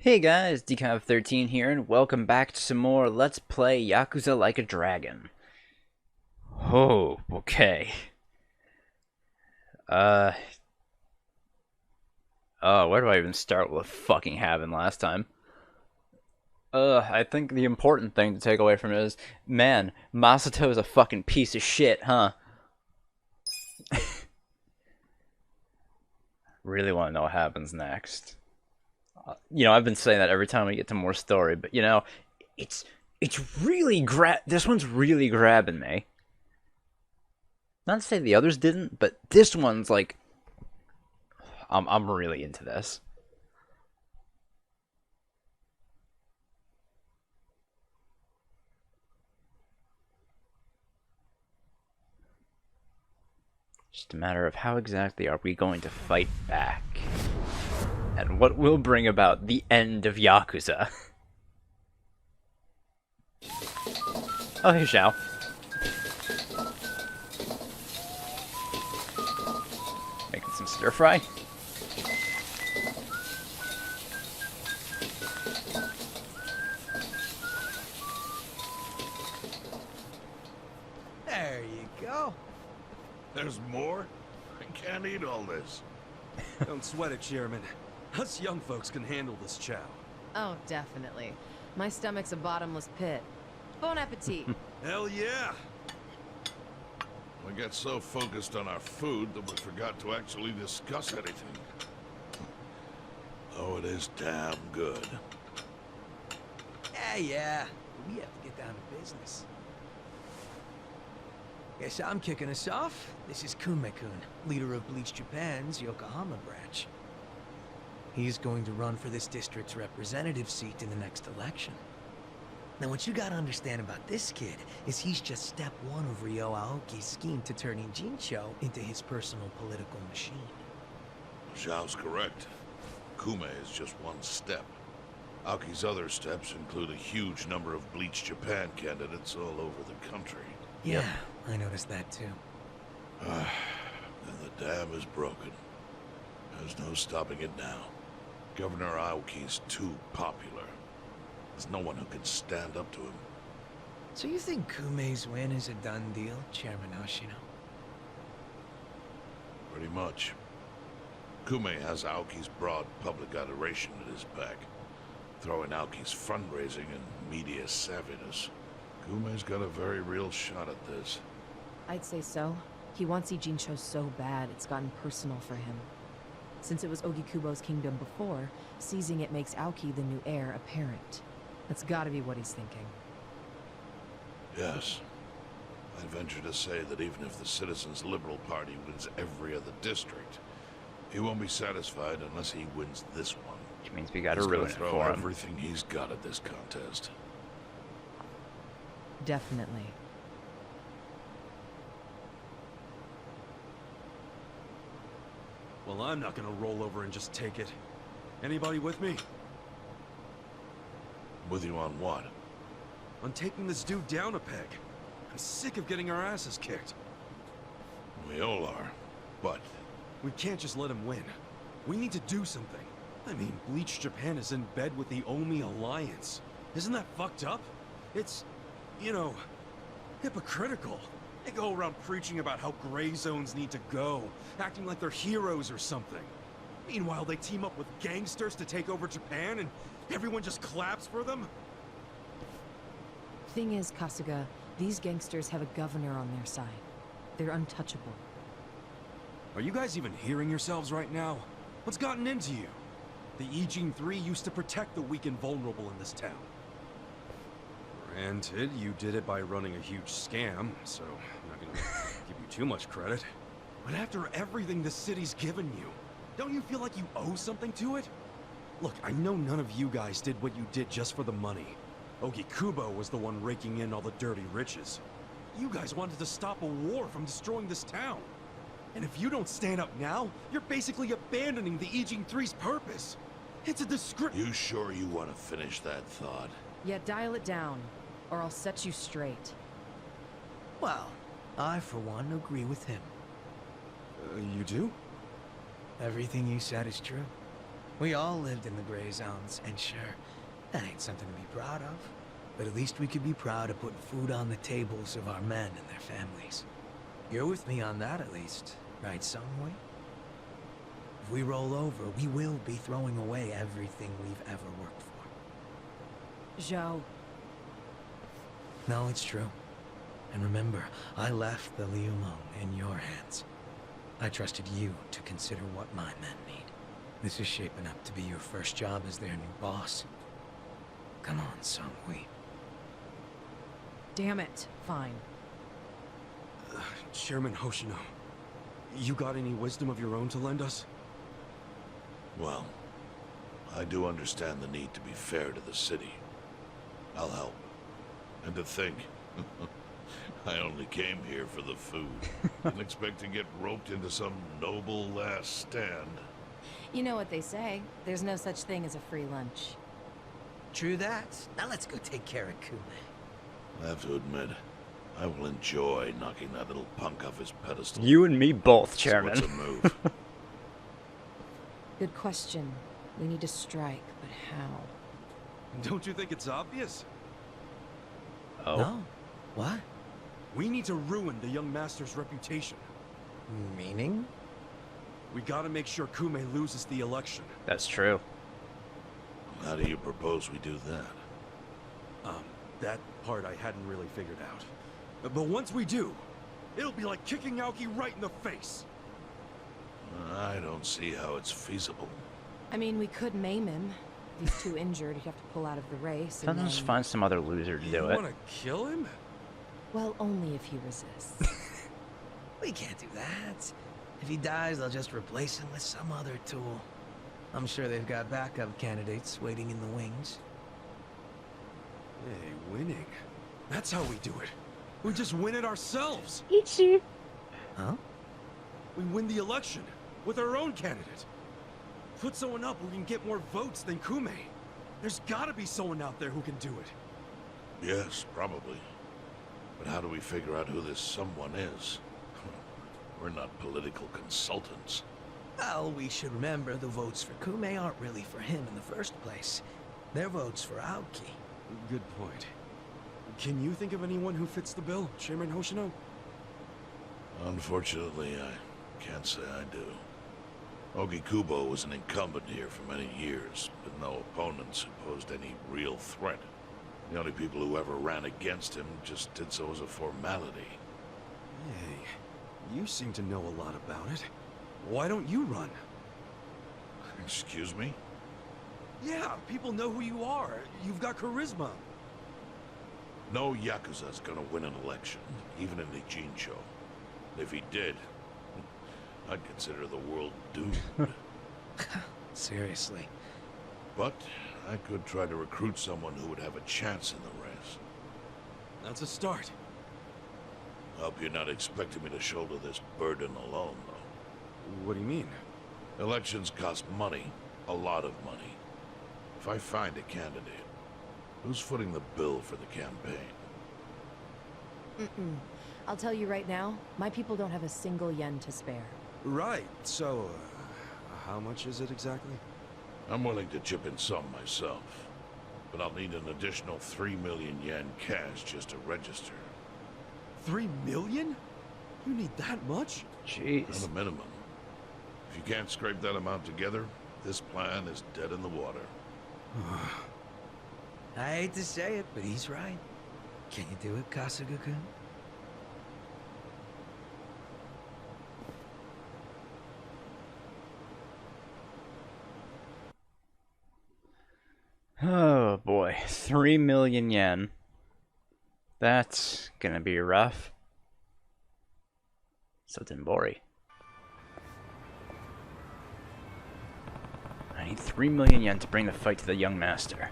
Hey guys, Decav13 here, and welcome back to some more Let's Play Yakuza Like a Dragon. Oh, okay. Uh, where do I even start with what fucking happened last time? I think the important thing to take away from it is, man, Masato is a fucking piece of shit, huh? Really want to know what happens next. I've been saying that every time we get to more story, but it's really this one's really grabbing me. Not to say the others didn't, but this one's like, I'm really into this. Just a matter of how exactly are we going to fight back, and what will bring about the end of Yakuza. Oh, hey, Xiao. Making some stir fry. There you go. There's more? I can't eat all this. Don't sweat it, Chairman. Us young folks can handle this chow. Oh, definitely. My stomach's a bottomless pit. Bon appetit. Hell yeah! We got so focused on our food that we forgot to actually discuss anything. Oh, it is damn good. Yeah. We have to get down to business. Guess I'm kicking us off. This is Kume-kun, leader of Bleach Japan's Yokohama branch. He's going to run for this district's representative seat in the next election. Now, what you gotta understand about this kid is he's just step one of Ryo Aoki's scheme to turning Jincho into his personal political machine. Zhao's correct. Kume is just one step. Aoki's other steps include a huge number of Bleach Japan candidates all over the country. Yeah, I noticed that too. And the dam is broken. There's no stopping it now. Governor Aoki's too popular. There's no one who can stand up to him. So you think Kume's win is a done deal, Chairman Hoshino? Pretty much. Kume has Aoki's broad public adoration at his back. Throwing Aoki's fundraising and media savviness. Kume's got a very real shot at this. I'd say so. He wants Ijincho so bad, it's gotten personal for him. Since it was Ogikubo's kingdom before, seizing it makes Aoki the new heir apparent. That's gotta be what he's thinking. Yes. I'd venture to say that even if the Citizens' Liberal Party wins every other district, he won't be satisfied unless he wins this one. Which means we gotta He's ruin gonna it throw for him. everything he's got at this contest. Definitely. Well, I'm not gonna roll over and just take it. Anybody with me? With you on what? On taking this dude down a peg. I'm sick of getting our asses kicked. We all are. But We can't just let him win. We need to do something. I mean, Bleach Japan is in bed with the Omi Alliance. Isn't that fucked up? It's, you know, hypocritical. They go around preaching about how gray zones need to go, acting like they're heroes or something. Meanwhile, they team up with gangsters to take over Japan, and everyone just claps for them? Thing is, Kasuga, these gangsters have a governor on their side. They're untouchable. Are you guys even hearing yourselves right now? What's gotten into you? The Ijin 3 used to protect the weak and vulnerable in this town. Granted, you did it by running a huge scam, so I'm not gonna give you too much credit. But after everything the city's given you, don't you feel like you owe something to it? Look, I know none of you guys did what you did just for the money. Ogikubo was the one raking in all the dirty riches. You guys wanted to stop a war from destroying this town. And if you don't stand up now, you're basically abandoning the Ijin 3's purpose. It's a disgrace. you sure you want to finish that thought? Yeah, dial it down, or I'll set you straight. Well, I for one agree with him. You do? Everything you said is true. We all lived in the gray zones, and sure, that ain't something to be proud of. But at least we could be proud of putting food on the tables of our men and their families. You're with me on that, at least, right, Songwei? If we roll over, we will be throwing away everything we've ever worked for. Zhao, No, it's true. And remember, I left the Liumeng in your hands. I trusted you to consider what my men need. This is shaping up to be your first job as their new boss. Come on, Songwei. damn it. Fine. Chairman Hoshino, you got any wisdom of your own to lend us? Well, I do understand the need to be fair to the city. I'll help. And to think, I only came here for the food. Didn't expect to get roped into some noble last stand. You know what they say. There's no such thing as a free lunch. True that. Now let's go take care of Kume. I have to admit, I will enjoy knocking that little punk off his pedestal. You and me both, So Chairman. what's a move? Good question. We need to strike, but how? Don't you think it's obvious? Oh. No? What? We need to ruin the young master's reputation. Meaning? We gotta make sure Kume loses the election. That's true. How do you propose we do that? That part I hadn't really figured out. But once we do, it'll be like kicking Aoki right in the face. I don't see how it's feasible. I mean, we could maim him. If he's too injured, he'd have to pull out of the race. Then And just then... find some other loser to You do it. wanna kill him? Well, only if he resists. We can't do that. If he dies, they'll just replace him with some other tool. I'm sure they've got backup candidates waiting in the wings. Hey, winning. That's how we do it. We just win it ourselves. Huh? We win the election with our own candidate. Put someone up who can get more votes than Kume. There's gotta be someone out there who can do it. Yes, probably. But how do we figure out who this someone is? We're not political consultants. Well, we should remember the votes for Kume aren't really for him in the first place. They're votes for Aoki. Good point. Can you think of anyone who fits the bill, Chairman Hoshino? Unfortunately, I can't say I do. Ogi Kubo was an incumbent here for many years, with no opponents who posed any real threat. The only people who ever ran against him just did so as a formality. Hey, you seem to know a lot about it. Why don't you run? Excuse me? Yeah, people know who you are. You've got charisma. No Yakuza's gonna win an election, even in the Jinsho. If he did, I'd consider the world doomed. Seriously. But I could try to recruit someone who would have a chance in the race. That's a start. Hope you're not expecting me to shoulder this burden alone, though. What do you mean? Elections cost money, a lot of money. If I find a candidate, who's footing the bill for the campaign? Mm-mm. I'll tell you right now, my people don't have a single yen to spare. Right, so, how much is it exactly? I'm willing to chip in some myself, but I'll need an additional 3 million yen cash just to register. 3 million? You need that much? At Jeez. a minimum. If you can't scrape that amount together, this plan is dead in the water. I hate to say it, but he's right. Can you do it, Kasuga-kun? Oh boy, 3 million yen. That's gonna be rough. So Denbori. I need 3 million yen to bring the fight to the young master.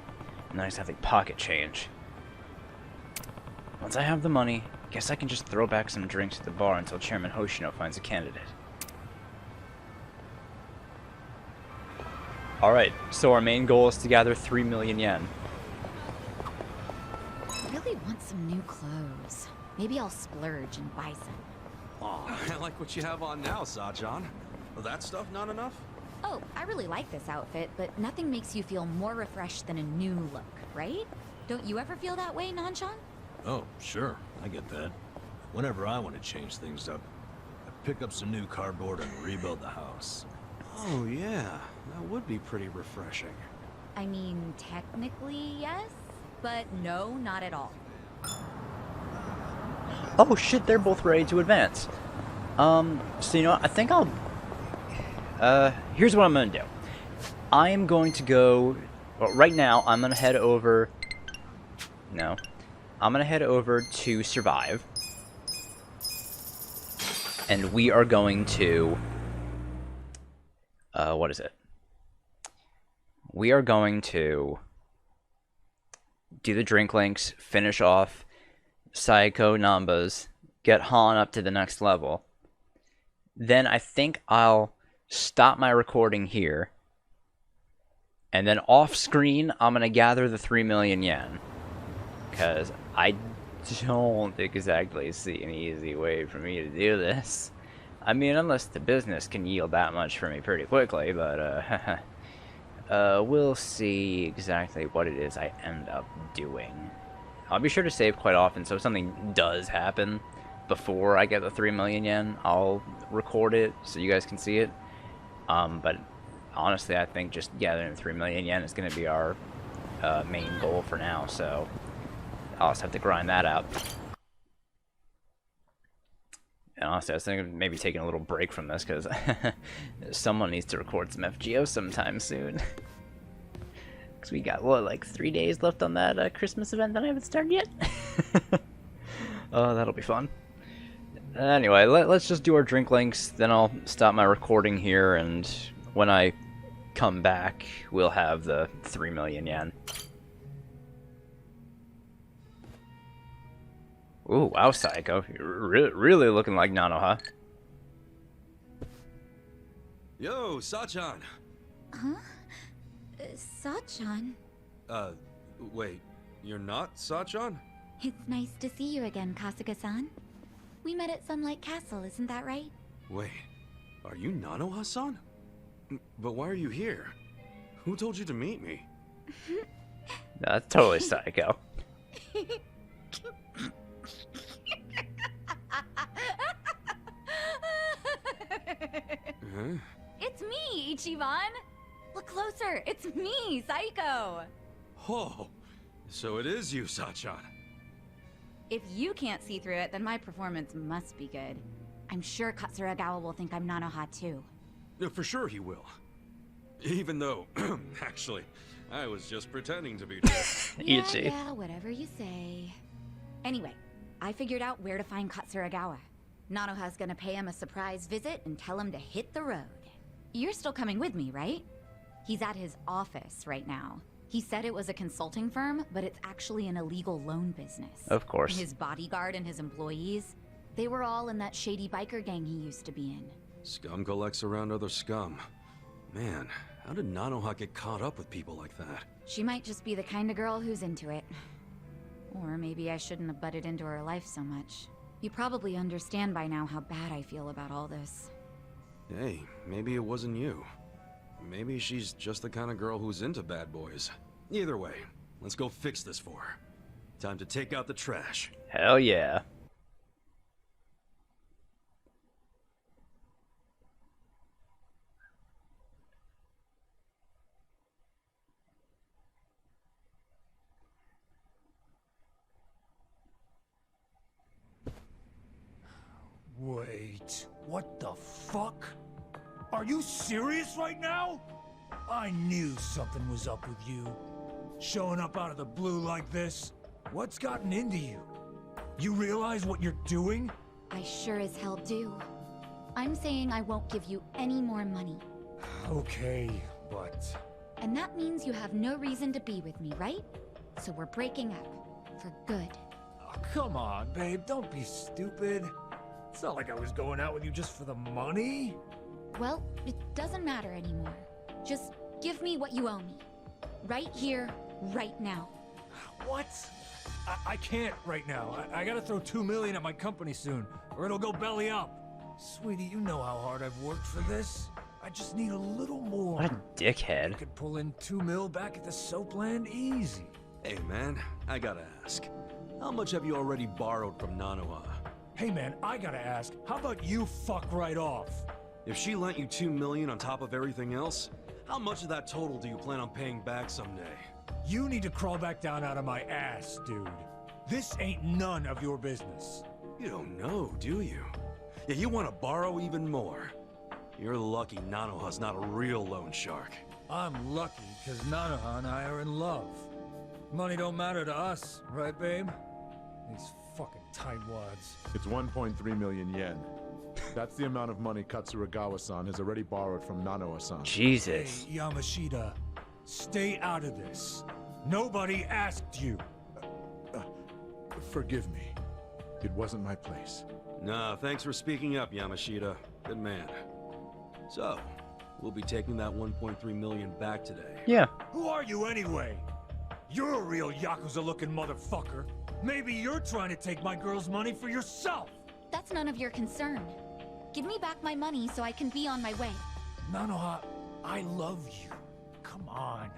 Nice having pocket change. Once I have the money, guess I can just throw back some drinks at the bar until Chairman Hoshino finds a candidate. Alright, so our main goal is to gather 3 million yen. I really want some new clothes. Maybe I'll splurge and buy some. Aw, I like what you have on now, Sajan. Well, that stuff not enough? Oh, I really like this outfit, but nothing makes you feel more refreshed than a new look, right? Don't you ever feel that way, Nanshan? Oh, sure, I get that. Whenever I want to change things up, I pick up some new cardboard and rebuild the house. Oh, yeah. That would be pretty refreshing. I mean, technically, yes, but no, not at all. Oh shit, they're both ready to advance. So you know what, I think I'll... here's what I'm gonna do. I am going to go... Well, right now, I'm gonna head over... No. I'm gonna head over to Survive. And we are going to... what is it? We are going to do the drink links, finish off Psycho Numbers, get Han up to the next level. Then I think I'll stop my recording here. And then off screen, I'm going to gather the 3 million yen. Because I don't exactly see an easy way for me to do this. I mean, unless the business can yield that much for me pretty quickly, but we'll see exactly what it is I end up doing. I'll be sure to save quite often, so if something does happen before I get the 3 million yen, I'll record it so you guys can see it. But honestly, I think just gathering 3 million yen is going to be our main goal for now, so I'll just have to grind that out. And honestly, I was thinking of maybe taking a little break from this, because someone needs to record some FGO sometime soon. Because we got, what, like 3 days left on that Christmas event that I haven't started yet? Oh, that'll be fun. Anyway, let's just do our drink links, then I'll stop my recording here, and when I come back, we'll have the 3 million yen. Ooh, wow, Psycho. You're really looking like Nanoha. Yo, Sachan! Huh? Sachan? Wait. You're not Sachan? It's nice to see you again, Kasuga-san. We met at Sunlight Castle, isn't that right? Wait. Are you Nanoha-san? But why are you here? Who told you to meet me? No, that's totally Psycho. Huh? It's me, Ichiban! Look closer, it's me, Psycho! Oh, so it is you, Sachan. If you can't see through it, then my performance must be good. I'm sure Katsuragawa will think I'm Nanoha too. For sure he will. Even though, actually, I was just pretending to be. Ichi. Yeah, whatever you say. Anyway, I figured out where to find Katsuragawa. Nanoha's gonna pay him a surprise visit and tell him to hit the road. You're still coming with me, right? He's at his office right now. He said it was a consulting firm, but it's actually an illegal loan business. Of course. His bodyguard and his employees, they were all in that shady biker gang he used to be in. Scum collects around other scum. Man, how did Nanoha get caught up with people like that? She might just be the kind of girl who's into it. Or maybe I shouldn't have butted into her life so much. You probably understand by now how bad I feel about all this. Hey, maybe it wasn't you. Maybe she's just the kind of girl who's into bad boys. Either way, let's go fix this for her. Time to take out the trash. Hell yeah. Wait, what the fuck? Are you serious right now? I knew something was up with you. Showing up out of the blue like this. What's gotten into you? You realize what you're doing? I sure as hell do. I'm saying I won't give you any more money. Okay, but... And that means you have no reason to be with me, right? So we're breaking up. For good. Oh, come on, babe, don't be stupid. It's not like I was going out with you just for the money. Well, it doesn't matter anymore. Just give me what you owe me. Right here, right now. What? I can't right now. I gotta throw 2 million at my company soon, or it'll go belly up. Sweetie, you know how hard I've worked for this. I I just need a little more. What a I dickhead. could pull in 2 mil back at the Soapland easy. Hey man, I gotta ask. How much have you already borrowed from Nanoha? Hey man, I gotta ask, how about you fuck right off? If she lent you 2 million on top of everything else, how much of that total do you plan on paying back someday? You need to crawl back down out of my ass, dude. This ain't none of your business. You don't know, do you? Yeah, you want to borrow even more. You're lucky Nanoha's not a real loan shark. I'm lucky, because Nanoha and I are in love. Money don't matter to us, right, babe? These fucking tightwads. It's 1.3 million yen. That's the amount of money Katsuragawa-san has already borrowed from Nanoha-san. Jesus. Hey, Yamashita, stay out of this. Nobody asked you. Forgive me. It wasn't my place. Nah, thanks for speaking up, Yamashita. Good man. So, we'll be taking that 1.3 million back today. Yeah. Who are you anyway? You're a real Yakuza-looking motherfucker. Maybe you're trying to take my girl's money for yourself. That's none of your concern. Give me back my money so I can be on my way. Nanoha, I love you. Come on.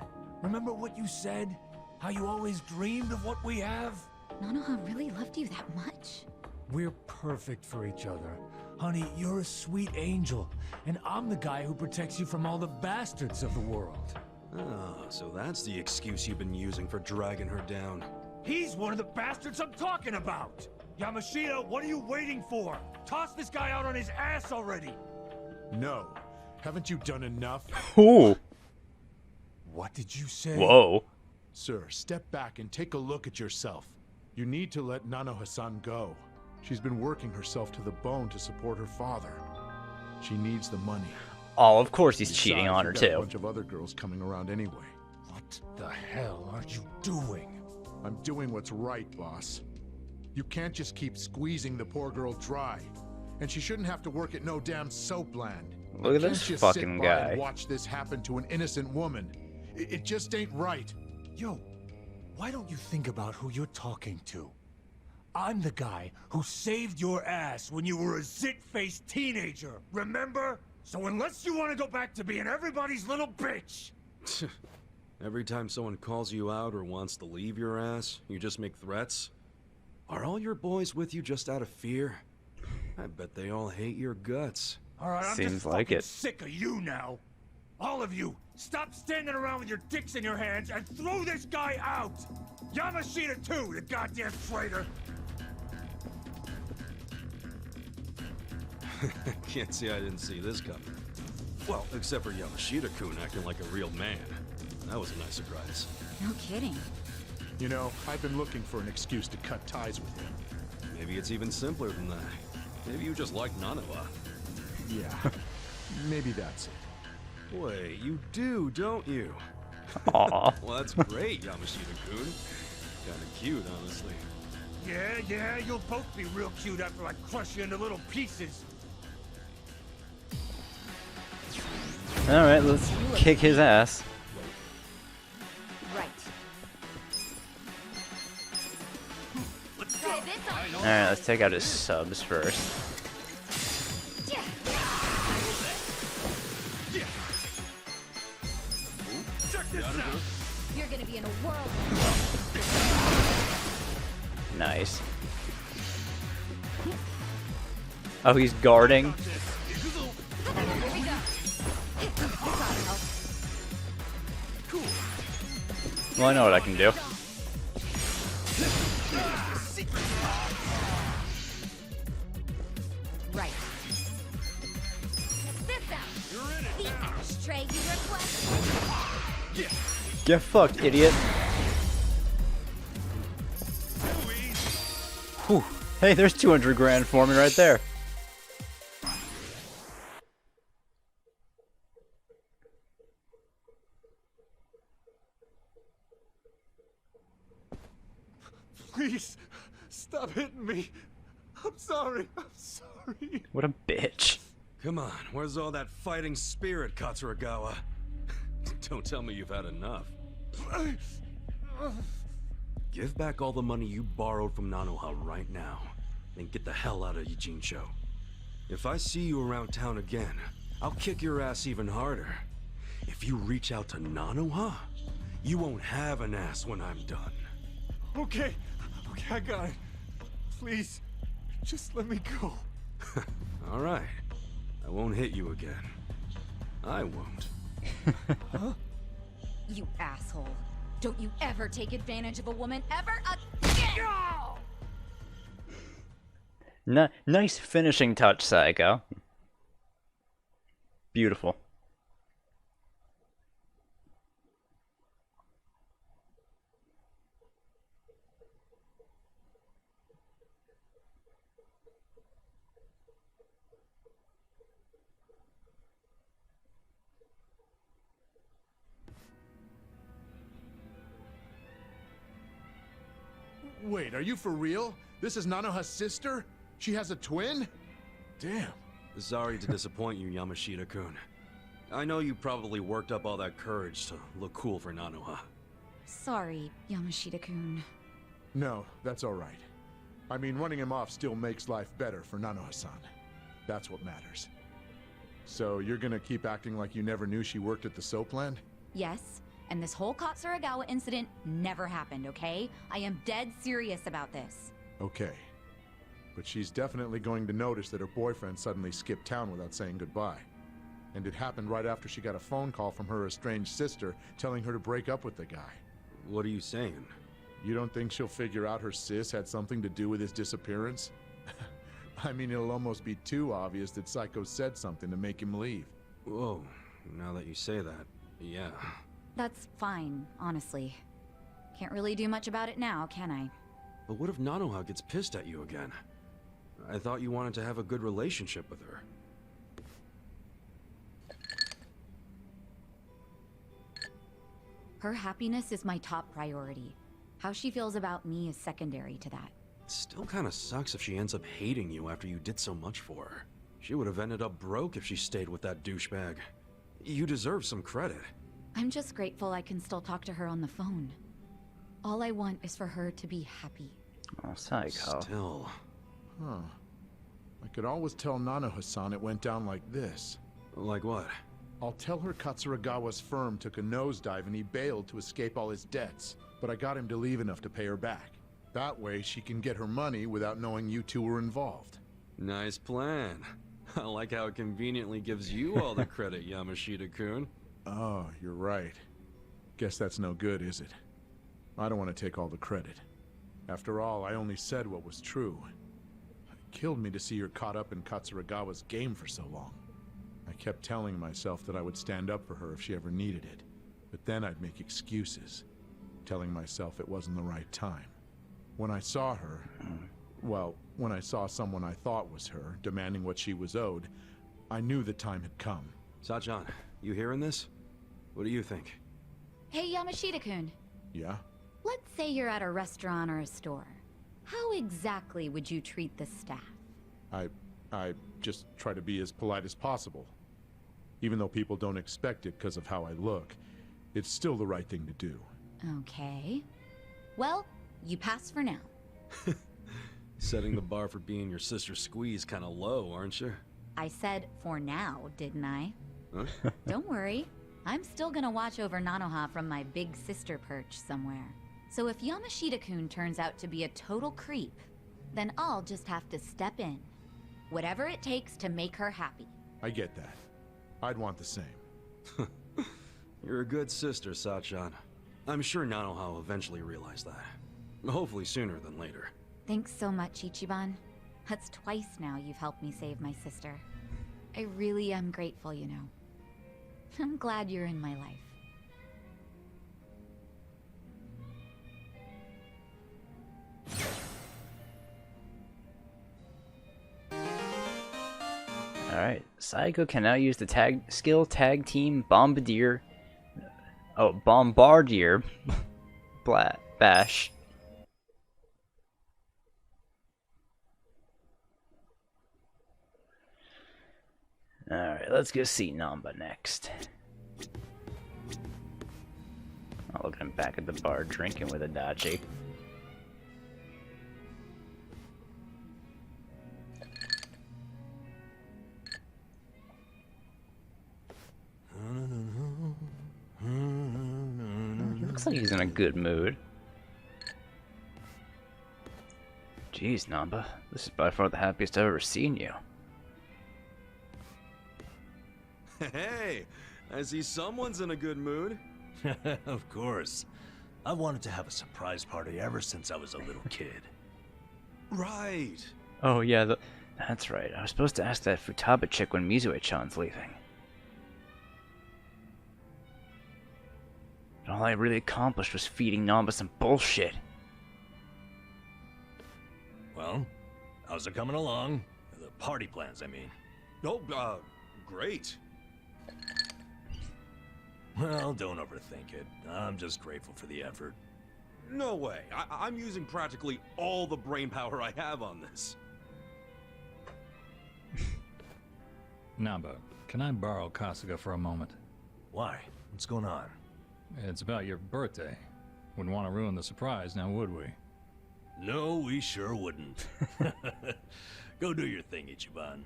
Remember what you said? How you always dreamed of what we have? Nanoha really loved you that much? We're perfect for each other. Honey, you're a sweet angel, and I'm the guy who protects you from all the bastards of the world. Oh, so that's the excuse you've been using for dragging her down. He's one of the bastards I'm talking about! Yamashita, what are you waiting for? Toss this guy out on his ass already! No. Haven't you done enough? Ooh. What did you say? Whoa. Sir, step back and take a look at yourself. You need to let Nanoha-san go. She's been working herself to the bone to support her father. She needs the money. Oh, of course he's Besides, cheating on her you've got a too. bunch of other girls coming around anyway. What the hell are you doing? I'm doing what's right, boss. You can't just keep squeezing the poor girl dry. And she shouldn't have to work at no damn Soapland. Look at You this can't just fucking sit by guy. and watch this happen to an innocent woman. It just ain't right. Yo, why don't you think about who you're talking to? I'm the guy who saved your ass when you were a zit-faced teenager, remember? So unless you want to go back to being everybody's little bitch... Every time someone calls you out or wants to leave your ass, you just make threats? Are all your boys with you just out of fear? I bet they all hate your guts. Alright, I'm Seems just like fucking it. sick of you now. All of you, stop standing around with your dicks in your hands and throw this guy out! Yamashita too, you goddamn traitor! Can't say I didn't see this coming. Well, except for Yamashita-kun acting like a real man. That was a nice surprise. No kidding. You know, I've been looking for an excuse to cut ties with him. Maybe it's even simpler than that. Maybe you just like Nanoha. Yeah, maybe that's it. Wait, you do, don't you? Aw. Well, that's great, Yamashita-kun. Kinda cute, honestly. Yeah, you'll both be real cute after I crush you into little pieces. Alright, let's kick his ass. Right. Try this on. Alright, let's take out his subs first. You're gonna be in a whirlwind. Nice. Oh, he's guarding. Here we go. Well, I know what I can do. Right. Check this out. The ashtray you requested. Get fucked, idiot. Whew. Hey, there's 200 grand for me right there. Please, stop hitting me. I'm sorry. I'm sorry. What a bitch. Come on, where's all that fighting spirit, Katsuragawa? Don't tell me you've had enough. Give back all the money you borrowed from Nanoha right now, and get the hell out of Yijincho. If I see you around town again, I'll kick your ass even harder. If you reach out to Nanoha, you won't have an ass when I'm done. Okay, I got it. Please, just let me go. All right. I won't hit you again. I won't. You asshole. Don't you ever take advantage of a woman ever again! Nice finishing touch, Psycho. Beautiful. Wait, are you for real? This is Nanoha's sister? She has a twin? Damn. Sorry to disappoint you, Yamashita-kun. I know you probably worked up all that courage to look cool for Nanoha. Sorry, Yamashita-kun. No, that's all right. I mean, running him off still makes life better for Nanoha-san. That's what matters. So you're gonna keep acting like you never knew she worked at the soap land? Yes, and this whole Katsuragawa incident never happened, okay? I am dead serious about this. Okay. But she's definitely going to notice that her boyfriend suddenly skipped town without saying goodbye. And it happened right after she got a phone call from her estranged sister telling her to break up with the guy. What are you saying? You don't think she'll figure out her sis had something to do with his disappearance? I mean, it'll almost be too obvious that Psycho said something to make him leave. Whoa, now that you say that, yeah. That's fine, honestly. Can't really do much about it now, can I? But what if Nanoha gets pissed at you again? I thought you wanted to have a good relationship with her. Her happiness is my top priority. How she feels about me is secondary to that. It still kinda sucks if she ends up hating you after you did so much for her. She would have ended up broke if she stayed with that douchebag. You deserve some credit. I'm just grateful I can still talk to her on the phone. All I want is for her to be happy. Oh, Psycho. Still. Huh. I could always tell Nanoha-san it went down like this. Like what? I'll tell her Katsuragawa's firm took a nosedive and he bailed to escape all his debts, but I got him to leave enough to pay her back. That way she can get her money without knowing you two were involved. Nice plan. I like how it conveniently gives you all the credit, Yamashita-kun. Oh, you're right. Guess that's no good, is it? I don't want to take all the credit. After all, I only said what was true. It killed me to see her caught up in Katsuragawa's game for so long. I kept telling myself that I would stand up for her if she ever needed it. But then I'd make excuses, telling myself it wasn't the right time. When I saw her, well, when I saw someone I thought was her, demanding what she was owed, I knew the time had come. Sachan, you hearing this? What do you think? Hey, Yamashita-kun. Yeah? Let's say you're at a restaurant or a store. How exactly would you treat the staff? I just try to be as polite as possible. Even though people don't expect it because of how I look, it's still the right thing to do. Okay. Well, you pass for now. Setting the bar for being your sister's squeeze kinda low, aren't you? I said for now, didn't I? Huh? Don't worry. I'm still gonna watch over Nanoha from my big sister perch somewhere. So if Yamashita-kun turns out to be a total creep, then I'll just have to step in. Whatever it takes to make her happy. I get that. I'd want the same. You're a good sister, Sachan. I'm sure Nanoha will eventually realize that. Hopefully sooner than later. Thanks so much, Ichiban. That's twice now you've helped me save my sister. I really am grateful, you know. I'm glad you're in my life. Alright, Psycho can now use the tag team Bombardier. Oh, Bombardier Bash. Alright, let's go see Namba next. I'll look at him back at the bar drinking with Adachi. Looks like he's in a good mood. Jeez, Namba, this is by far the happiest I've ever seen you. Hey, I see someone's in a good mood. Of course. I wanted to have a surprise party ever since I was a little kid. Right. Oh yeah, that's right. I was supposed to ask that Futaba chick when Mizue-chan's leaving. But all I really accomplished was feeding Namba some bullshit. Well, how's it coming along? The party plans, I mean. Oh, great. Well, don't overthink it. I'm just grateful for the effort. No way. I'm using practically all the brainpower I have on this. Namba, can I borrow Kasuga for a moment? Why? What's going on? It's about your birthday. Wouldn't want to ruin the surprise, now would we? No, we sure wouldn't. Go do your thing, Ichiban.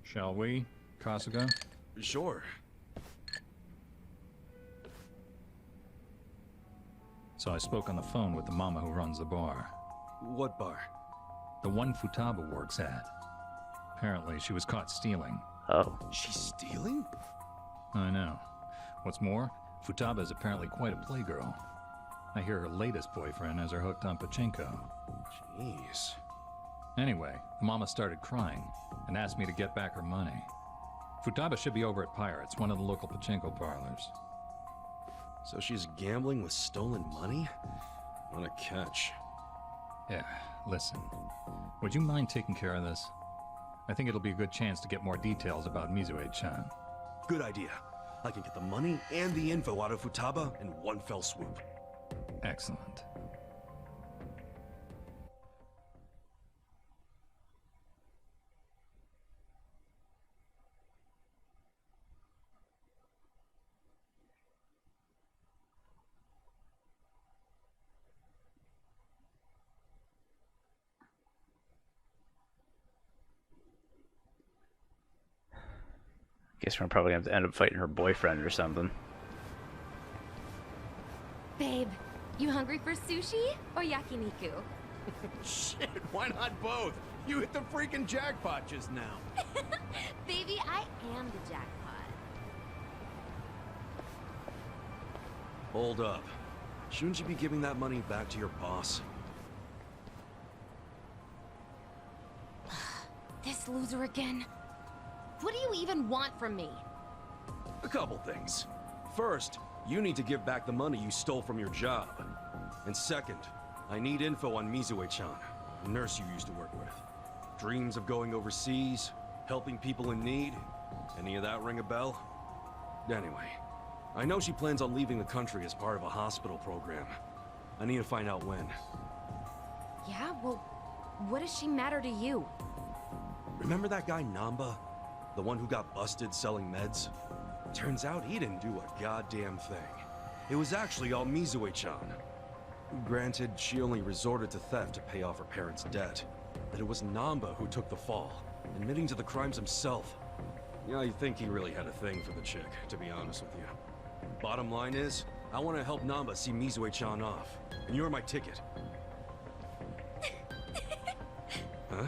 Shall we, Kasuga? Sure. So I spoke on the phone with the mama who runs the bar. What bar? The one Futaba works at. Apparently, she was caught stealing. Oh. She's stealing? I know. What's more, Futaba is apparently quite a playgirl. I hear her latest boyfriend has her hooked on pachinko. Jeez. Anyway, the mama started crying and asked me to get back her money. Futaba should be over at Pirates, one of the local pachinko parlors. So she's gambling with stolen money? What a catch. Yeah, listen. Would you mind taking care of this? I think it'll be a good chance to get more details about Mizue-chan. Good idea. I can get the money and the info out of Futaba in one fell swoop. Excellent. Guess we're probably going to have to end up fighting her boyfriend or something. Babe, you hungry for sushi or yakiniku? Shit, why not both? You hit the freaking jackpot just now. Baby, I am the jackpot. Hold up. Shouldn't you be giving that money back to your boss? This loser again. What do you even want from me? A couple things. First, you need to give back the money you stole from your job. And second, I need info on Mizue-chan, the nurse you used to work with. Dreams of going overseas, helping people in need. Any of that ring a bell? Anyway, I know she plans on leaving the country as part of a hospital program. I need to find out when. Yeah, well, what does she matter to you? Remember that guy Namba? The one who got busted selling meds? Turns out he didn't do a goddamn thing. It was actually all Mizue-chan. Granted, she only resorted to theft to pay off her parents' debt. But it was Namba who took the fall, admitting to the crimes himself. Yeah, I think he really had a thing for the chick, to be honest with you. Bottom line is, I want to help Namba see Mizue-chan off. And you're my ticket. Huh?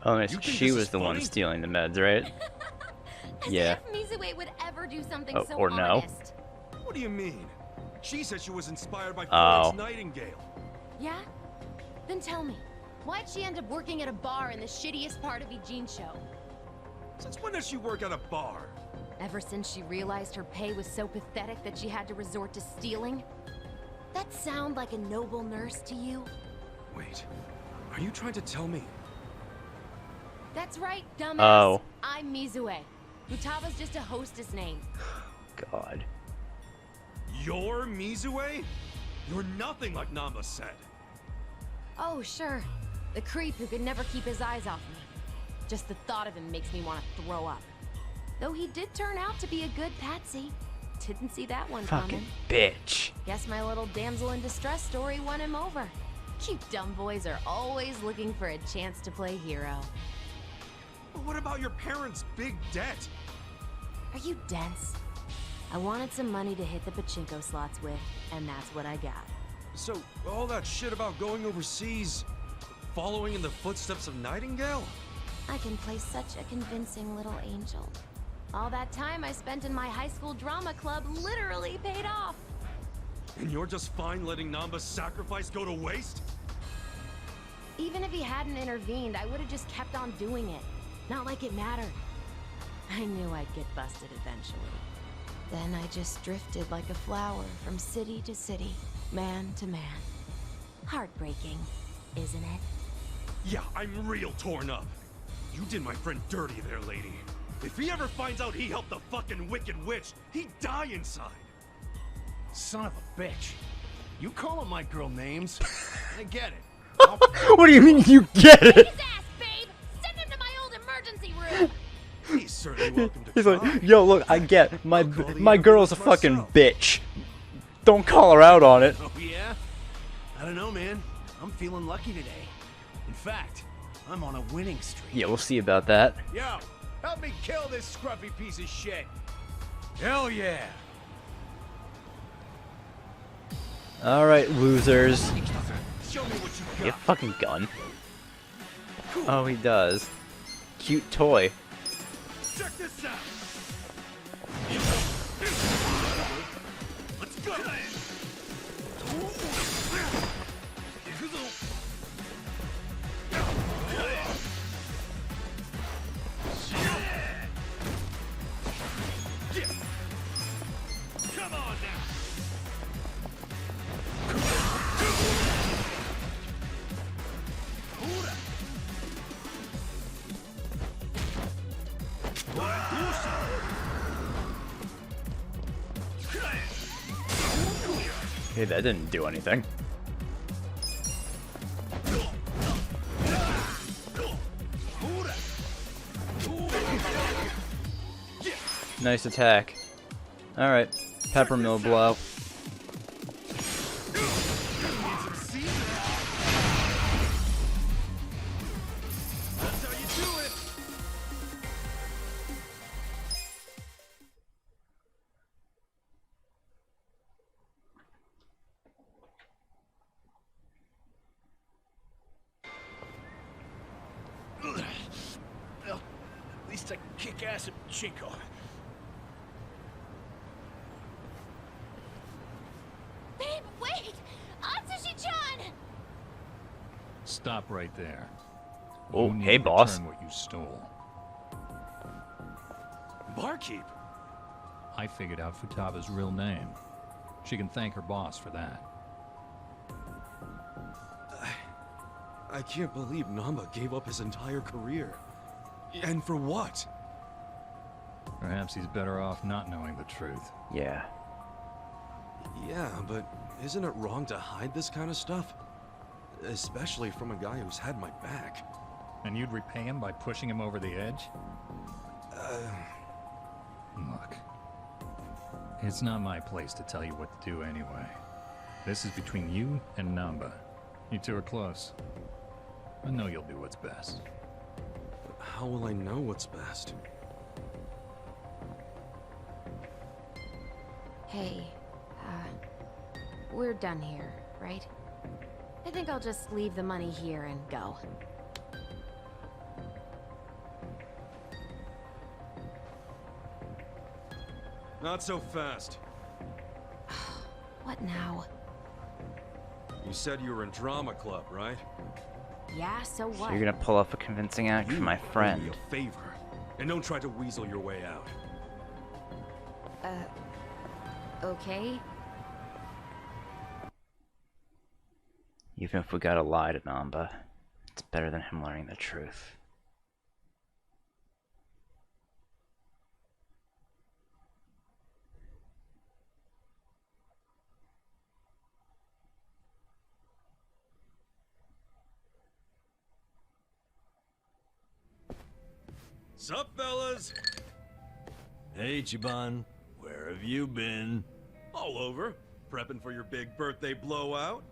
Oh, You think she this was is the one funny? stealing the meds, right? As Yeah. if Mizue would ever do something Oh, so or no. honest. What do you mean? She said she was inspired by Oh. Florence Nightingale. Yeah? Then tell me, why'd she end up working at a bar in the shittiest part of Ijincho? Since when does she work at a bar? Ever since she realized her pay was so pathetic that she had to resort to stealing? That sound like a noble nurse to you? Wait, are you trying to tell me? That's right, dumbass. Oh. I'm Mizue. Futaba's just a hostess name. God. You're Mizue? You're nothing like Namba said. Oh, sure. The creep who could never keep his eyes off me. Just the thought of him makes me want to throw up. Though he did turn out to be a good patsy. Didn't see that one Fucking coming. bitch. Guess my little damsel in distress story won him over. You dumb boys are always looking for a chance to play hero. But what about your parents' big debt? Are you dense? I wanted some money to hit the pachinko slots with, and that's what I got. So, all that shit about going overseas, following in the footsteps of Nightingale? I can play such a convincing little angel. All that time I spent in my high school drama club literally paid off. And you're just fine letting Namba's sacrifice go to waste? Even if he hadn't intervened, I would have just kept on doing it. Not like it mattered. I knew I'd get busted eventually. Then I just drifted like a flower from city to city, man to man. Heartbreaking, isn't it? Yeah, I'm real torn up. You did my friend dirty there, lady. If he ever finds out he helped the fucking Wicked Witch, he'd die inside. Son of a bitch. You calling my girl names? I get it. What do you mean you get it? His ass, babe! Send him to my old emergency room! He's certainly welcome to He's try. like, yo, look, I get my I'll call the my girl's a ambulance fucking myself. bitch. Don't call her out on it. Oh, yeah? I don't know, man. I'm feeling lucky today. In fact, I'm on a winning streak. Yeah, we'll see about that. Yo, help me kill this scruffy piece of shit. Hell yeah. All right, losers. Show me what you Get a fucking gun. Oh, he does. Cute toy. Check this out! Let's go! Come on now! Hey, that didn't do anything. Nice attack. Alright, peppermill blow. That's how you do it! Well, at least I can kick ass at Chico. Babe, wait! Atsushi-chan! Stop right there. Oh, You need hey, to boss. return what you stole. Barkeep! I figured out Futaba's real name. She can thank her boss for that. I can't believe Namba gave up his entire career. And for what? Perhaps he's better off not knowing the truth. Yeah. Yeah, but isn't it wrong to hide this kind of stuff? Especially from a guy who's had my back. And you'd repay him by pushing him over the edge? Look. It's not my place to tell you what to do anyway. This is between you and Namba. You two are close. I know you'll do what's best. How will I know what's best? Hey, we're done here, right? I think I'll just leave the money here and go. Not so fast. What now? You said you were in drama club, right? Yeah, so So what? you're gonna pull off a convincing act for my owe me friend. a favor, and don't try to weasel your way out. Okay? Even if we gotta lie to Namba, it's better than him learning the truth. Sup, fellas? Hey, Chiban. Where have you been? All over. Prepping for your big birthday blowout?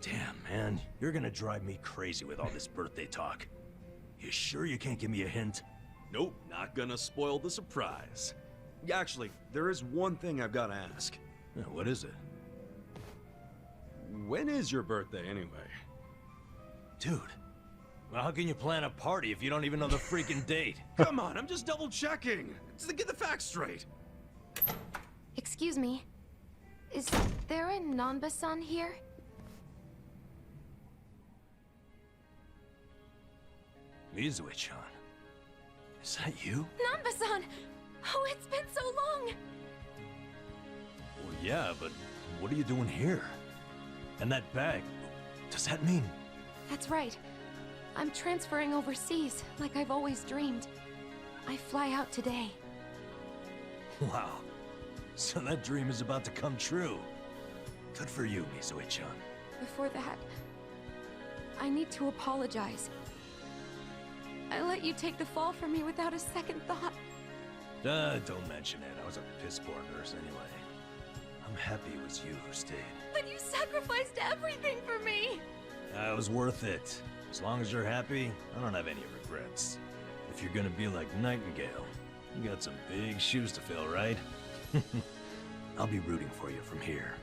Damn, man. You're gonna drive me crazy with all this birthday talk. You sure you can't give me a hint? Nope, not gonna spoil the surprise. Actually, there is one thing I've got to ask. Yeah, what is it? When is your birthday, anyway? Dude, well, how can you plan a party if you don't even know the freaking date? Come on, I'm just double-checking. Just to get the facts straight. Excuse me. Is there a Nanba-san here? Mizue-chan. Is that you? Nanba-san! Oh, it's been so long! Well, yeah, but what are you doing here? And that bag, does that mean? That's right. I'm transferring overseas, like I've always dreamed. I fly out today. Wow. So that dream is about to come true. Good for you, Mizue-chan. Before that, I need to apologize. I let you take the fall for me without a second thought. Don't mention it. I was a piss-poor nurse anyway. I'm happy it was you who stayed. But you sacrificed everything for me! It was worth it. As long as you're happy, I don't have any regrets. If you're gonna be like Nightingale, you got some big shoes to fill, right? I'll be rooting for you from here.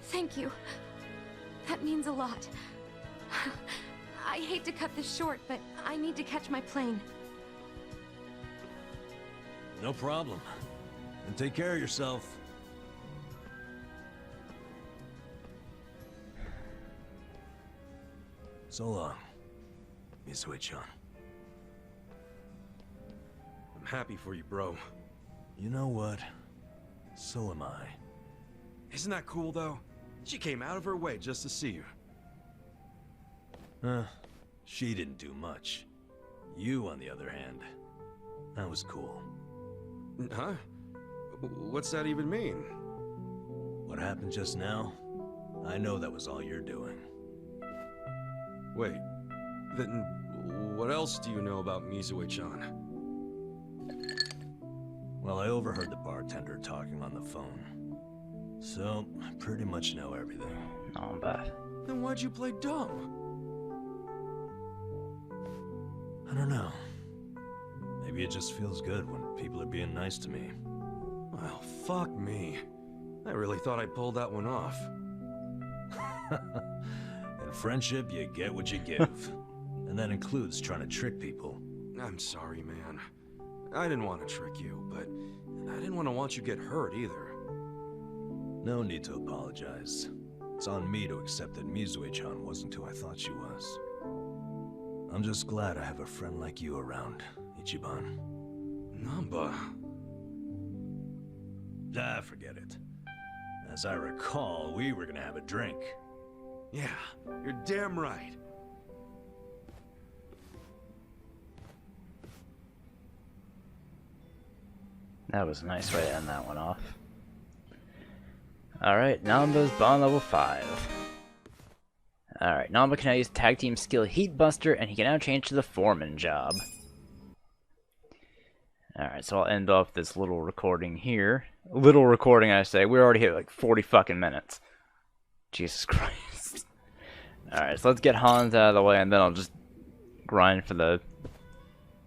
Thank you. That means a lot. I hate to cut this short, but I need to catch my plane. No problem. And take care of yourself. So long, Mizue-chan. I'm happy for you, bro. You know what? So am I. Isn't that cool, though? She came out of her way just to see you. She didn't do much. You, on the other hand, that was cool. Huh? What's that even mean? What happened just now? I know that was all you're doing. Wait, then what else do you know about Mizue-chan? Well, I overheard the bartender talking on the phone. So, I pretty much know everything. Oh, bad. Then why'd you play dumb? I don't know. Maybe it just feels good when people are being nice to me. Well, fuck me. I really thought I pulled that one off. In friendship, you get what you give. And that includes trying to trick people. I'm sorry, man. I didn't want to trick you, but I didn't want you to get hurt either. No need to apologize. It's on me to accept that Mizue-chan wasn't who I thought she was. I'm just glad I have a friend like you around, Ichiban. Namba. Forget it. As I recall, we were gonna have a drink. Yeah, you're damn right. That was a nice way to end that one off. Alright, Namba's bond level 5. Alright, Namba can now use tag team skill Heat Buster, and he can now change to the foreman job. Alright, so I'll end off this little recording here. Little recording, I say. We're already hit like 40 fucking minutes. Jesus Christ. Alright, so let's get Hans out of the way, and then I'll just grind for the,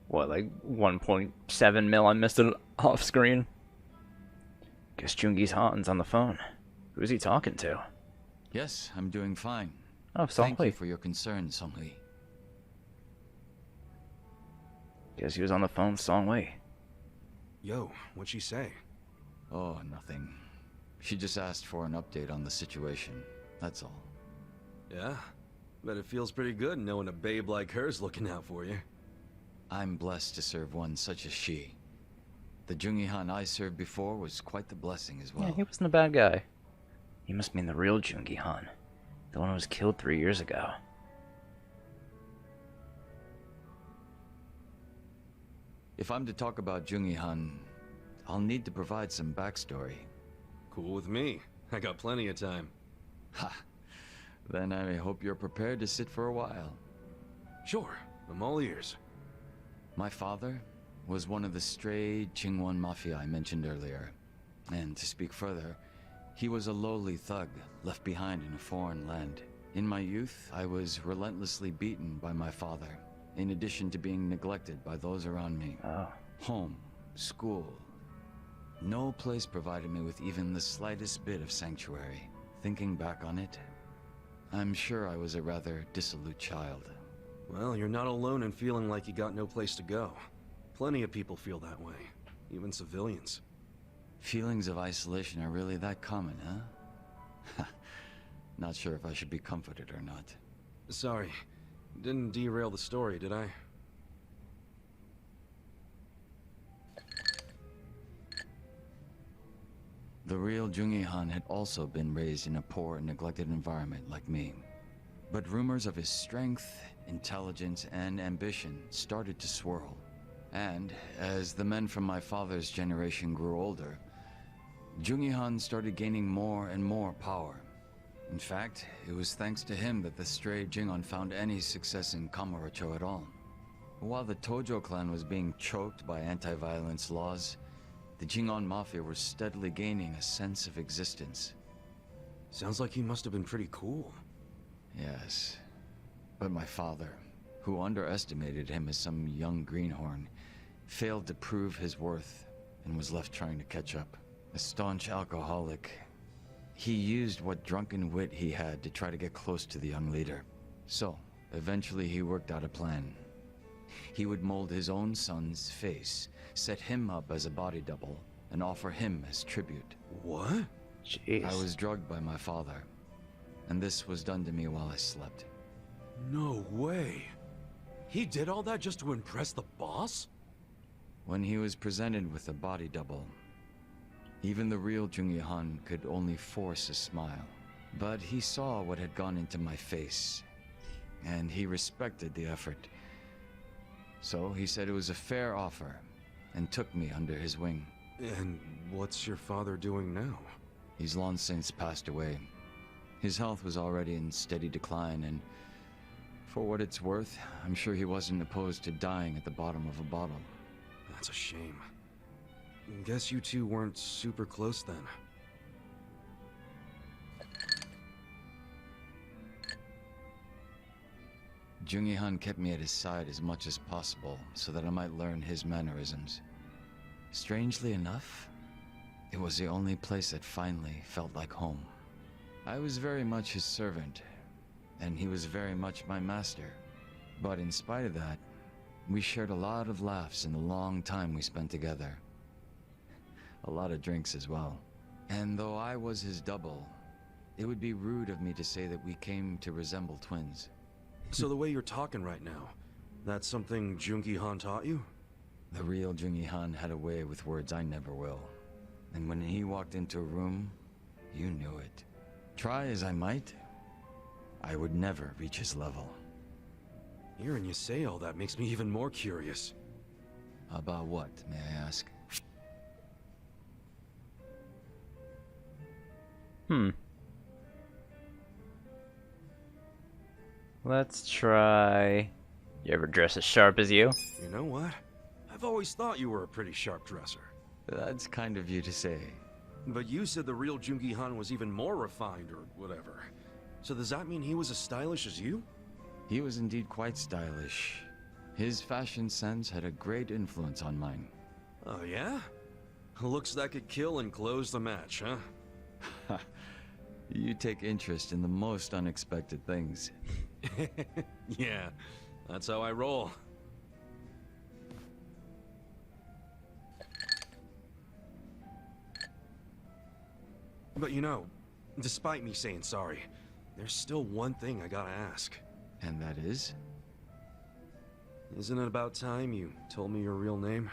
what, like 1.7 mil I missed it off screen. Guess Jungi's Hans on the phone. Who's he talking to? Yes, I'm doing fine. Oh, Thank you Songhui. for your concern, Songhui. Guess he was on the phone with Songhui. Yo, what'd she say? Oh, nothing. She just asked for an update on the situation. That's all. Yeah? Bet it feels pretty good knowing a babe like her's looking out for you. I'm blessed to serve one such as she. The Jungi-han I served before was quite the blessing as well. Yeah, he wasn't a bad guy. He must mean the real Jungi-han. The one who was killed 3 years ago. If I'm to talk about Jungi-han, I'll need to provide some backstory. Cool with me. I got plenty of time. Ha! Then I hope you're prepared to sit for a while. Sure, I'm all ears. My father was one of the stray Qingwan Mafia I mentioned earlier. And to speak further, he was a lowly thug left behind in a foreign land. In my youth, I was relentlessly beaten by my father, in addition to being neglected by those around me. Oh. Home, school. No place provided me with even the slightest bit of sanctuary. Thinking back on it, I'm sure I was a rather dissolute child. Well, you're not alone in feeling like you got no place to go. Plenty of people feel that way, even civilians. Feelings of isolation are really that common, huh? Not sure if I should be comforted or not. Sorry, didn't derail the story, did I? The real Jungi-han had also been raised in a poor and neglected environment like me. But rumors of his strength, intelligence, and ambition started to swirl. And as the men from my father's generation grew older, Jungi-han started gaining more and more power. In fact, it was thanks to him that the stray Jingon found any success in Kamurocho at all. While the Tojo clan was being choked by anti-violence laws, the Jingon Mafia were steadily gaining a sense of existence. Sounds like he must have been pretty cool. Yes. But my father, who underestimated him as some young greenhorn, failed to prove his worth and was left trying to catch up. A staunch alcoholic, he used what drunken wit he had to try to get close to the young leader. So, eventually he worked out a plan. He would mold his own son's face, set him up as a body double, and offer him as tribute. What? Jeez. I was drugged by my father, and this was done to me while I slept. No way. He did all that just to impress the boss? When he was presented with a body double, even the real Jungi-han could only force a smile. But he saw what had gone into my face, and he respected the effort. So he said it was a fair offer, and took me under his wing. And what's your father doing now? He's long since passed away. His health was already in steady decline, and for what it's worth, I'm sure he wasn't opposed to dying at the bottom of a bottle. That's a shame. Guess you two weren't super close then. Jungi-han kept me at his side as much as possible so that I might learn his mannerisms. Strangely enough, it was the only place that finally felt like home. I was very much his servant, and he was very much my master. But in spite of that, we shared a lot of laughs in the long time we spent together. A lot of drinks as well. And though I was his double, it would be rude of me to say that we came to resemble twins. So the way you're talking right now, that's something Jungi-han taught you? The real Jungi-han had a way with words I never will. And when he walked into a room, you knew it. Try as I might, I would never reach his level. Hearing you say all that makes me even more curious. About what, may I ask? Let's try... You ever dress as sharp as you? You know what? I've always thought you were a pretty sharp dresser. That's kind of you to say. But you said the real Jungi-han was even more refined or whatever. So does that mean he was as stylish as you? He was indeed quite stylish. His fashion sense had a great influence on mine. Oh yeah? Looks that could kill and close the match, huh? You take interest in the most unexpected things. Yeah, that's how I roll. But you know, despite me saying sorry, there's still one thing I gotta ask. And that is? Isn't it about time you told me your real name?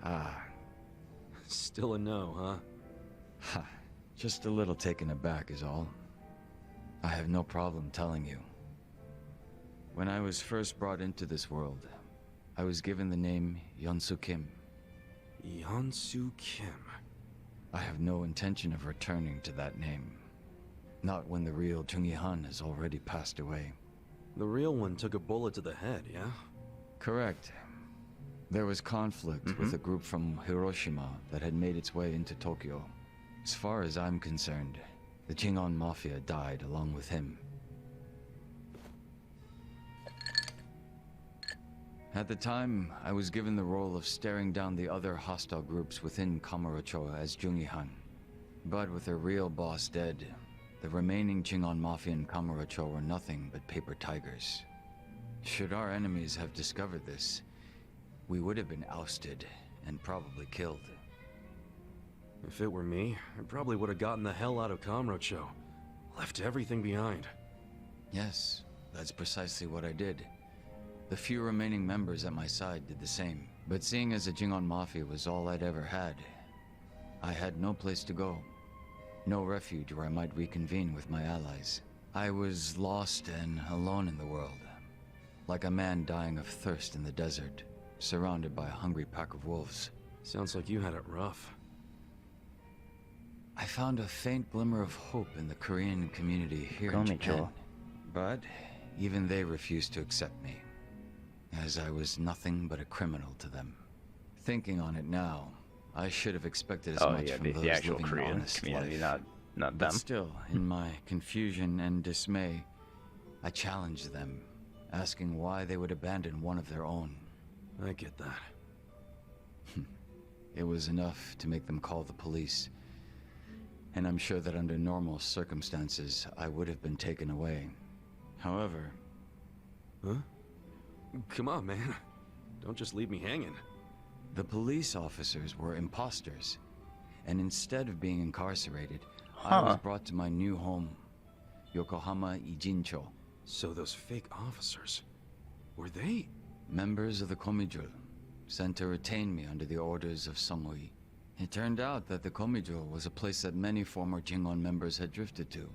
Ah. Still a no, huh? Ha. Just a little taken aback is all. I have no problem telling you. When I was first brought into this world, I was given the name Yeonsu Kim. Yeonsu Kim. I have no intention of returning to that name. Not when the real Jungi-han has already passed away. The real one took a bullet to the head, yeah? Correct. There was conflict with a group from Hiroshima that had made its way into Tokyo. As far as I'm concerned, the Jingon Mafia died along with him. At the time, I was given the role of staring down the other hostile groups within Kamurocho as Jungihan. But with their real boss dead, the remaining Jingon Mafia in Kamurocho were nothing but paper tigers. Should our enemies have discovered this, we would have been ousted and probably killed. If it were me, I probably would have gotten the hell out of Kamurocho. Left everything behind. Yes, that's precisely what I did. The few remaining members at my side did the same. But seeing as the Jingon Mafia was all I'd ever had, I had no place to go. No refuge where I might reconvene with my allies. I was lost and alone in the world. Like a man dying of thirst in the desert, surrounded by a hungry pack of wolves. Sounds like you had it rough. I found a faint glimmer of hope in the Korean community here in Japan. But even they refused to accept me, as I was nothing but a criminal to them. Thinking on it now, I should have expected as much from those the actual living Korean honest community, life. not But them. still, in my confusion and dismay, I challenged them, asking why they would abandon one of their own. I get that. It was enough to make them call the police. And I'm sure that under normal circumstances, I would have been taken away. However... Huh? Come on, man. Don't just leave me hanging. The police officers were imposters. And instead of being incarcerated, I was brought to my new home, Yokohama Ijincho. So those fake officers, were they? Members of the Komijul, sent to retain me under the orders of Samui. It turned out that the Komijul was a place that many former Jingon members had drifted to.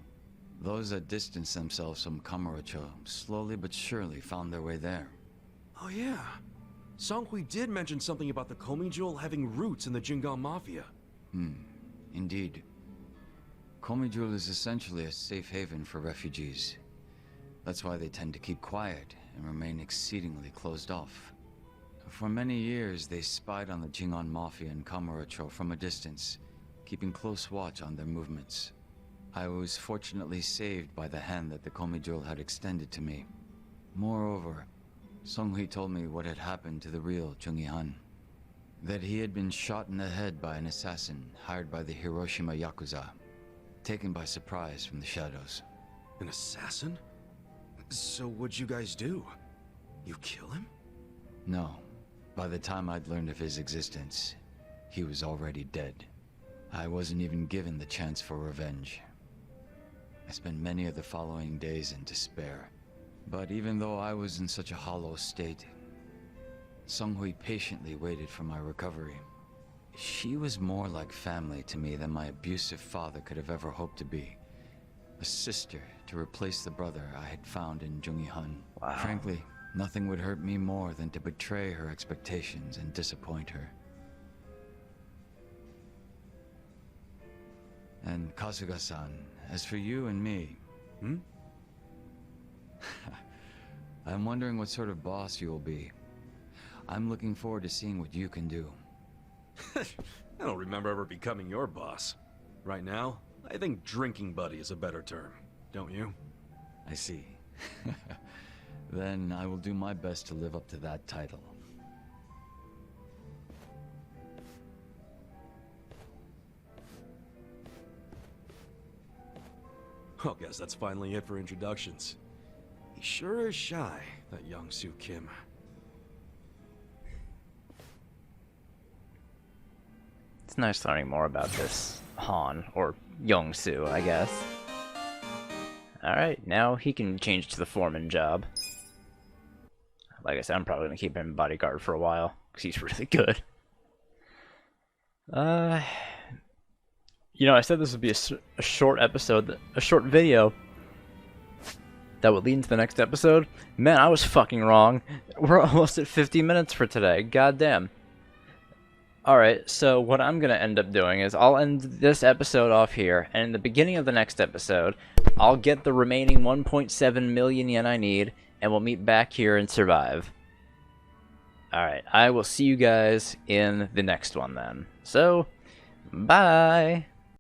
Those that distanced themselves from Kamurocho slowly but surely found their way there. Oh yeah. Songhui did mention something about the Komijul having roots in the Jingon Mafia. Indeed. Komijul is essentially a safe haven for refugees. That's why they tend to keep quiet and remain exceedingly closed off. For many years, they spied on the Jingon Mafia in Kamurocho from a distance, keeping close watch on their movements. I was fortunately saved by the hand that the Komijul had extended to me. Moreover, Songhui told me what had happened to the real Jungihan. That he had been shot in the head by an assassin hired by the Hiroshima Yakuza, taken by surprise from the shadows. An assassin? So what'd you guys do? You kill him? No. By the time I'd learned of his existence, he was already dead. I wasn't even given the chance for revenge. I spent many of the following days in despair. But even though I was in such a hollow state, Songhui patiently waited for my recovery. She was more like family to me than my abusive father could have ever hoped to be. A sister to replace the brother I had found in Jungihan. Wow. Frankly, nothing would hurt me more than to betray her expectations and disappoint her. And Kasuga-san, as for you and me... I'm wondering what sort of boss you will be. I'm looking forward to seeing what you can do. I don't remember ever becoming your boss. Right now, I think drinking buddy is a better term. Don't you? I see. Then I will do my best to live up to that title. Oh, guess that's finally it for introductions. He sure is shy, that young Soo Kim. It's nice learning more about this Han, or Young-soo, I guess. Alright, now he can change to the foreman job. Like I said, I'm probably going to keep him bodyguard for a while, because he's really good. You know, I said this would be a short episode, a short video that would lead into the next episode. Man, I was fucking wrong. We're almost at 50 minutes for today. Goddamn. Alright, so what I'm going to end up doing is I'll end this episode off here, and in the beginning of the next episode, I'll get the remaining 1.7 million yen I need, and we'll meet back here and survive. Alright, I will see you guys in the next one then. So, bye!